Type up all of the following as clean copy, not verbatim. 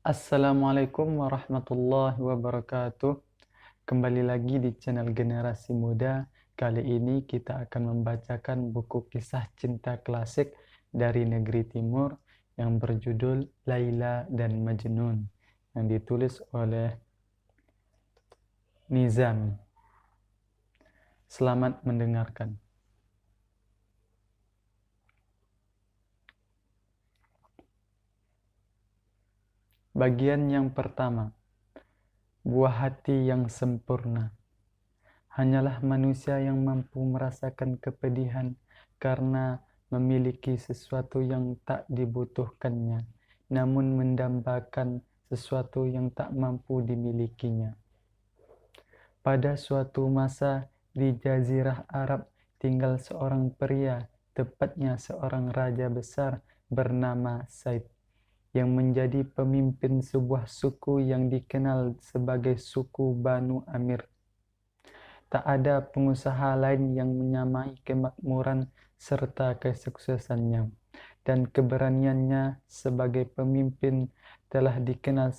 Assalamualaikum warahmatullahi wabarakatuh. Kembali lagi di channel Generasi Muda. Kali ini kita akan membacakan buku kisah cinta klasik dari negeri timur yang berjudul Laila dan Majnun yang ditulis oleh Nizam. Selamat mendengarkan. Bagian yang pertama, buah hati yang sempurna. Hanyalah manusia yang mampu merasakan kepedihan karena memiliki sesuatu yang tak dibutuhkannya, namun mendambakan sesuatu yang tak mampu dimilikinya. Pada suatu masa di Jazirah Arab tinggal seorang pria, tepatnya seorang raja besar bernama Said, yang menjadi pemimpin sebuah suku yang dikenal sebagai suku Banu Amir. Tak ada pengusaha lain yang menyamai kemakmuran serta kesuksesannya, dan keberaniannya sebagai pemimpin telah dikenal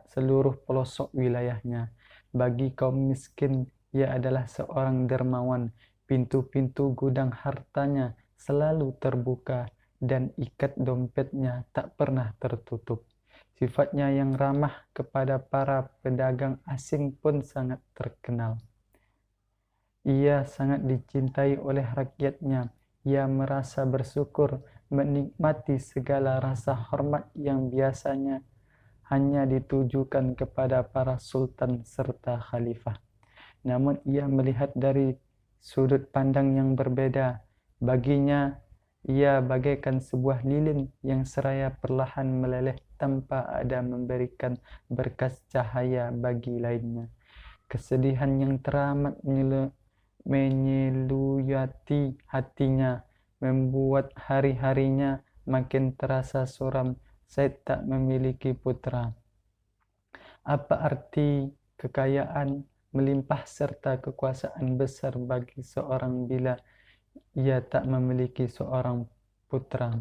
seluruh pelosok wilayahnya. Bagi kaum miskin, ia adalah seorang dermawan. Pintu-pintu gudang hartanya selalu terbuka dan ikat dompetnya tak pernah tertutup. Sifatnya yang ramah kepada para pedagang asing pun sangat terkenal. Ia sangat dicintai oleh rakyatnya. Ia merasa bersyukur menikmati segala rasa hormat yang biasanya hanya ditujukan kepada para sultan serta khalifah. Namun ia melihat dari sudut pandang yang berbeda. Baginya, ia bagaikan sebuah lilin yang seraya perlahan meleleh tanpa ada memberikan berkas cahaya bagi lainnya. Kesedihan yang teramat menyeluyati hatinya, membuat hari-harinya makin terasa suram. Said tak memiliki putra. Apa arti kekayaan melimpah serta kekuasaan besar bagi seorang bila ia tak memiliki seorang putra?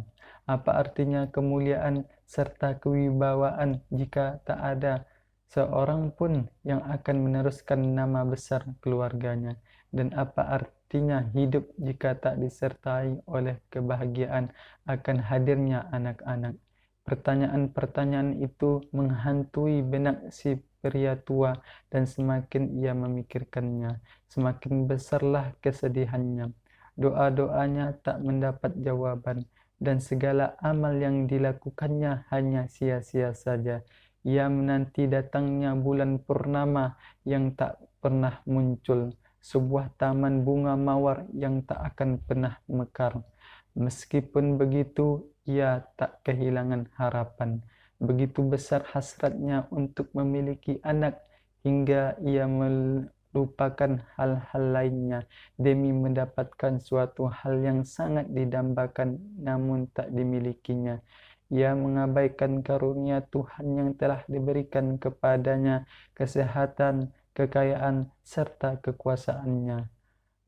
Apa artinya kemuliaan serta kewibawaan jika tak ada seorang pun yang akan meneruskan nama besar keluarganya? Dan apa artinya hidup jika tak disertai oleh kebahagiaan akan hadirnya anak-anak? Pertanyaan-pertanyaan itu menghantui benak si pria tua, dan semakin ia memikirkannya, semakin besarlah kesedihannya. Doa-doanya tak mendapat jawaban, dan segala amal yang dilakukannya hanya sia-sia saja. Ia menanti datangnya bulan purnama yang tak pernah muncul, sebuah taman bunga mawar yang tak akan pernah mekar. Meskipun begitu, ia tak kehilangan harapan. Begitu besar hasratnya untuk memiliki anak hingga ia melupakan hal-hal lainnya demi mendapatkan suatu hal yang sangat didambakan namun tak dimilikinya. Ia mengabaikan karunia Tuhan yang telah diberikan kepadanya, kesehatan, kekayaan, serta kekuasaannya.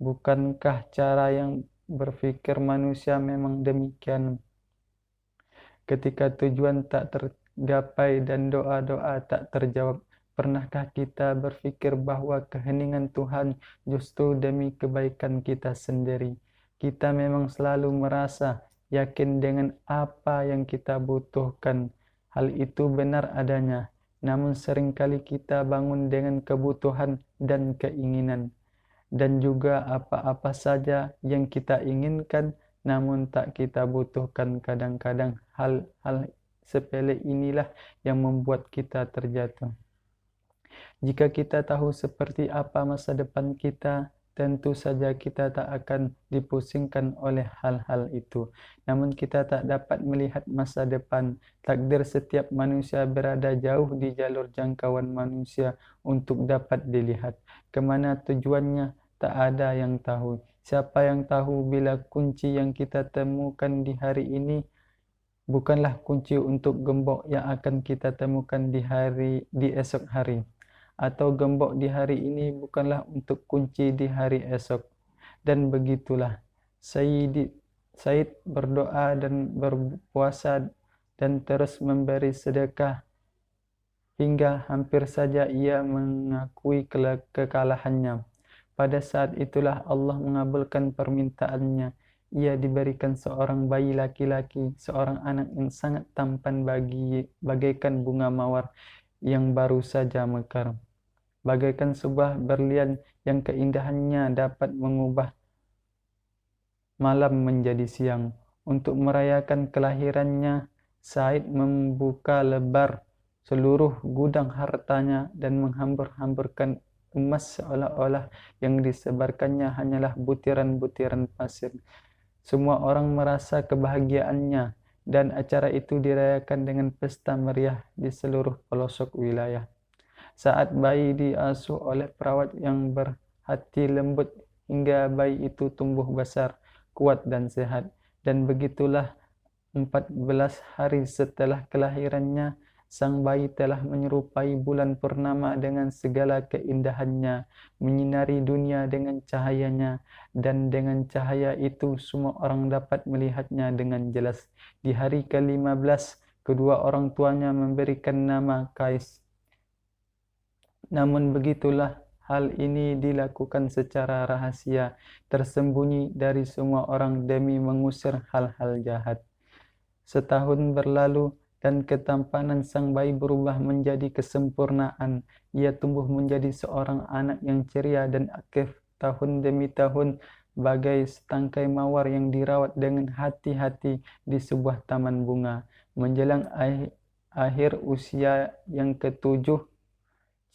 Bukankah cara yang berpikir manusia memang demikian? Ketika tujuan tak tergapai dan doa-doa tak terjawab, pernahkah kita berpikir bahwa keheningan Tuhan justru demi kebaikan kita sendiri? Kita memang selalu merasa yakin dengan apa yang kita butuhkan. Hal itu benar adanya, namun seringkali kita bangun dengan kebutuhan dan keinginan, dan juga apa-apa saja yang kita inginkan namun tak kita butuhkan. Kadang-kadang hal-hal sepele inilah yang membuat kita terjatuh. Jika kita tahu seperti apa masa depan kita, tentu saja kita tak akan dipusingkan oleh hal-hal itu. Namun kita tak dapat melihat masa depan. Takdir setiap manusia berada jauh di jalur jangkauan manusia untuk dapat dilihat. Kemana tujuannya, tak ada yang tahu. Siapa yang tahu bila kunci yang kita temukan di hari ini bukanlah kunci untuk gembok yang akan kita temukan di esok hari, atau gembok di hari ini bukanlah untuk kunci di hari esok. Dan begitulah Said berdoa dan berpuasa dan terus memberi sedekah hingga hampir saja ia mengakui kekalahannya. Pada saat itulah Allah mengabulkan permintaannya. Ia diberikan seorang bayi laki-laki, seorang anak yang sangat tampan bagaikan bunga mawar yang baru saja mekar. Bagaikan sebuah berlian yang keindahannya dapat mengubah malam menjadi siang. Untuk merayakan kelahirannya, Said membuka lebar seluruh gudang hartanya dan menghambur-hamburkan emas seolah-olah yang disebarkannya hanyalah butiran-butiran pasir. Semua orang merasa kebahagiaannya dan acara itu dirayakan dengan pesta meriah di seluruh pelosok wilayah. Saat bayi diasuh oleh perawat yang berhati lembut hingga bayi itu tumbuh besar, kuat dan sehat. Dan begitulah 14 hari setelah kelahirannya, sang bayi telah menyerupai bulan purnama dengan segala keindahannya, menyinari dunia dengan cahayanya, dan dengan cahaya itu semua orang dapat melihatnya dengan jelas. Di hari ke-15, kedua orang tuanya memberikan nama Kais. Namun begitulah, hal ini dilakukan secara rahasia, tersembunyi dari semua orang demi mengusir hal-hal jahat. Setahun berlalu dan ketampanan sang bayi berubah menjadi kesempurnaan. Ia tumbuh menjadi seorang anak yang ceria dan aktif tahun demi tahun, bagai setangkai mawar yang dirawat dengan hati-hati di sebuah taman bunga. Menjelang akhir usia yang ketujuh,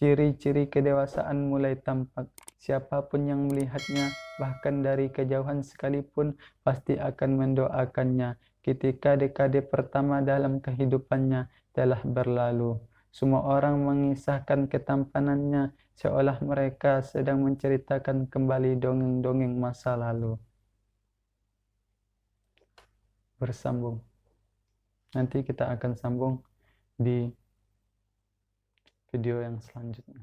ciri-ciri kedewasaan mulai tampak. Siapapun yang melihatnya, bahkan dari kejauhan sekalipun, pasti akan mendoakannya ketika dekade pertama dalam kehidupannya telah berlalu. Semua orang mengisahkan ketampanannya seolah mereka sedang menceritakan kembali dongeng-dongeng masa lalu. Bersambung. Nanti kita akan sambung di video yang selanjutnya.